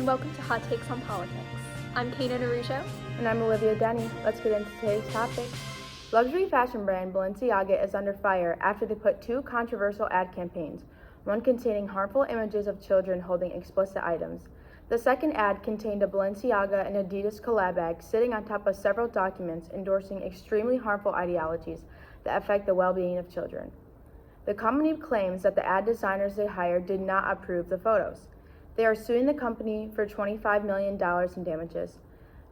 and welcome to Hot Takes on Politics. I'm Canaan Araujo. And I'm Olivia Denny. Let's get into today's topic. Luxury fashion brand Balenciaga is under fire after they put two controversial ad campaigns, one containing harmful images of children holding explicit items. The second ad contained a Balenciaga and Adidas collab bag sitting on top of several documents endorsing extremely harmful ideologies that affect the well-being of children. The company claims that the ad designers they hired did not approve the photos. They are suing the company for $25 million in damages.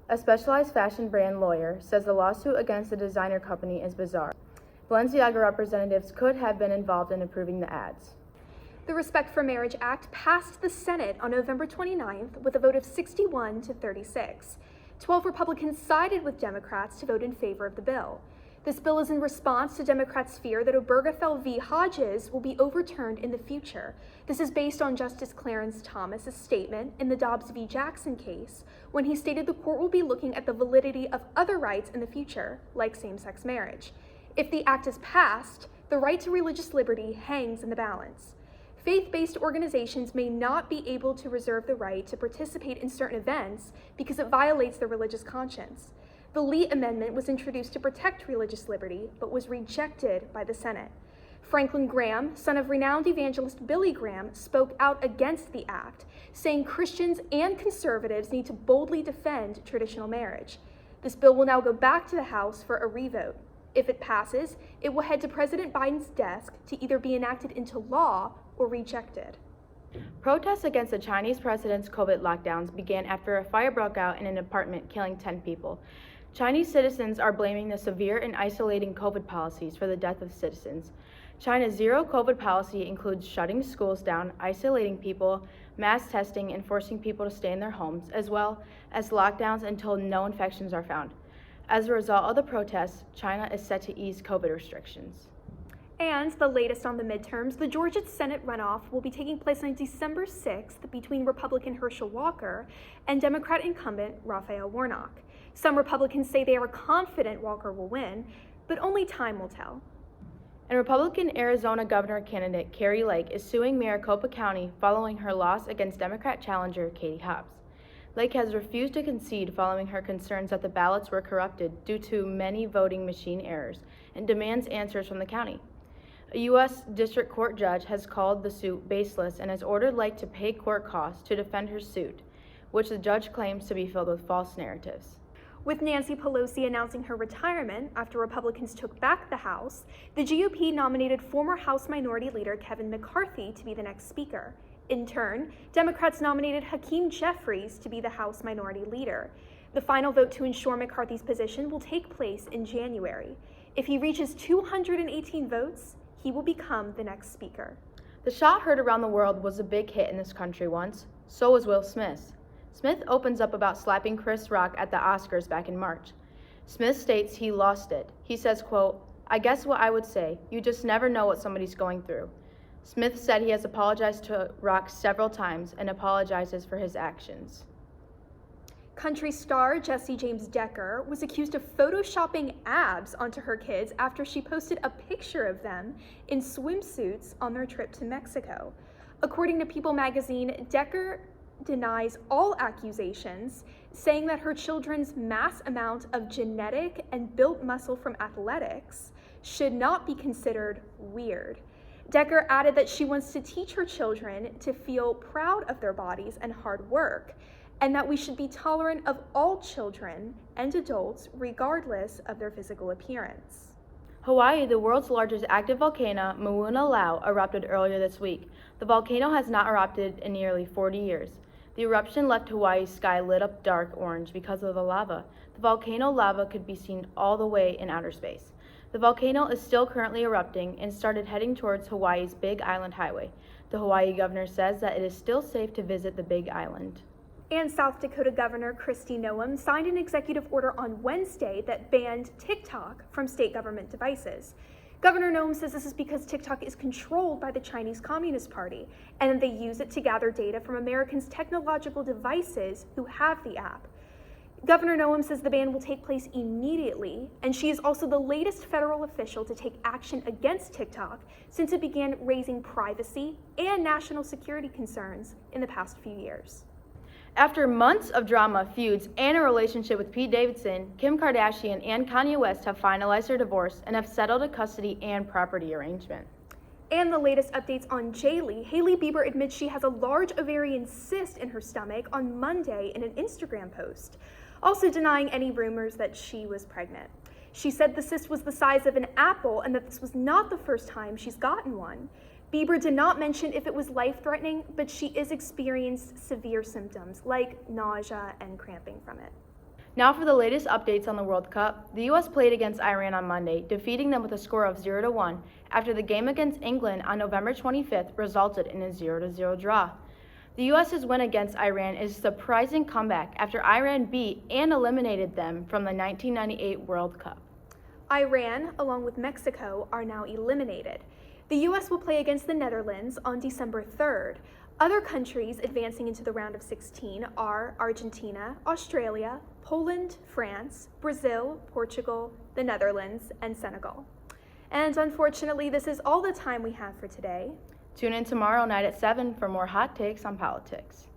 A specialized fashion brand lawyer says the lawsuit against the designer company is bizarre. Balenciaga representatives could have been involved in approving the ads. The Respect for Marriage Act passed the Senate on November 29th with a vote of 61 to 36. 12 Republicans sided with Democrats to vote in favor of the bill. This bill is in response to Democrats' fear that Obergefell v. Hodges will be overturned in the future. This is based on Justice Clarence Thomas's statement in the Dobbs v. Jackson case, when he stated the court will be looking at the validity of other rights in the future, like same-sex marriage. If the act is passed, the right to religious liberty hangs in the balance. Faith-based organizations may not be able to reserve the right to participate in certain events because it violates their religious conscience. The Lee Amendment was introduced to protect religious liberty, but was rejected by the Senate. Franklin Graham, son of renowned evangelist Billy Graham, spoke out against the act, saying Christians and conservatives need to boldly defend traditional marriage. This bill will now go back to the House for a revote. If it passes, it will head to President Biden's desk to either be enacted into law or rejected. Protests against the Chinese president's COVID lockdowns began after a fire broke out in an apartment, killing 10 people. Chinese citizens are blaming the severe and isolating COVID policies for the death of citizens. China's zero COVID policy includes shutting schools down, isolating people, mass testing, and forcing people to stay in their homes, as well as lockdowns until no infections are found. As a result of the protests, China is set to ease COVID restrictions. And the latest on the midterms, the Georgia Senate runoff will be taking place on December 6th between Republican Herschel Walker and Democrat incumbent Raphael Warnock. Some Republicans say they are confident Walker will win, but only time will tell. And Republican Arizona governor candidate Carrie Lake is suing Maricopa County following her loss against Democrat challenger Katie Hobbs. Lake has refused to concede following her concerns that the ballots were corrupted due to many voting machine errors and demands answers from the county. A U.S. District Court judge has called the suit baseless and has ordered Lake to pay court costs to defend her suit, which the judge claims to be filled with false narratives. With Nancy Pelosi announcing her retirement after Republicans took back the House, the GOP nominated former House Minority Leader Kevin McCarthy to be the next Speaker. In turn, Democrats nominated Hakeem Jeffries to be the House Minority Leader. The final vote to ensure McCarthy's position will take place in January. If he reaches 218 votes, he will become the next Speaker. The shot heard around the world was a big hit in this country once. So was Will Smith. Smith opens up about slapping Chris Rock at the Oscars back in March. Smith states he lost it. He says, quote, "I guess what I would say, you just never know what somebody's going through." Smith said he has apologized to Rock several times and apologizes for his actions. Country star Jessie James Decker was accused of photoshopping abs onto her kids after she posted a picture of them in swimsuits on their trip to Mexico. According to People magazine, Decker denies all accusations, saying that her children's mass amount of genetic and built muscle from athletics should not be considered weird. Decker added that she wants to teach her children to feel proud of their bodies and hard work, and that we should be tolerant of all children and adults regardless of their physical appearance. Hawaii, the world's largest active volcano, Mauna Loa, erupted earlier this week. The volcano has not erupted in nearly 40 years. The eruption left Hawaii's sky lit up dark orange because of the lava. The volcano lava could be seen all the way in outer space. The volcano is still currently erupting and started heading towards Hawaii's Big Island Highway. The Hawaii governor says that it is still safe to visit the Big Island. And South Dakota Governor Kristi Noem signed an executive order on Wednesday that banned TikTok from state government devices. Governor Noem says this is because TikTok is controlled by the Chinese Communist Party, and they use it to gather data from Americans' technological devices who have the app. Governor Noem says the ban will take place immediately, and she is also the latest federal official to take action against TikTok since it began raising privacy and national security concerns in the past few years. After months of drama, feuds, and a relationship with Pete Davidson, Kim Kardashian and Kanye West have finalized their divorce and have settled a custody and property arrangement. And the latest updates on Jaylee. Hailey Bieber admits she has a large ovarian cyst in her stomach on Monday in an Instagram post, also denying any rumors that she was pregnant. She said the cyst was the size of an apple and that this was not the first time she's gotten one. Bieber did not mention if it was life-threatening, but she is experienced severe symptoms like nausea and cramping from it. Now for the latest updates on the World Cup. The U.S. played against Iran on Monday, defeating them with a score of 0-1 after the game against England on November 25th resulted in a 0-0 draw. The U.S.'s win against Iran is a surprising comeback after Iran beat and eliminated them from the 1998 World Cup. Iran, along with Mexico, are now eliminated. The U.S. will play against the Netherlands on December 3rd. Other countries advancing into the round of 16 are Argentina, Australia, Poland, France, Brazil, Portugal, the Netherlands, and Senegal. And unfortunately, this is all the time we have for today. Tune in tomorrow night at 7 for more hot takes on politics.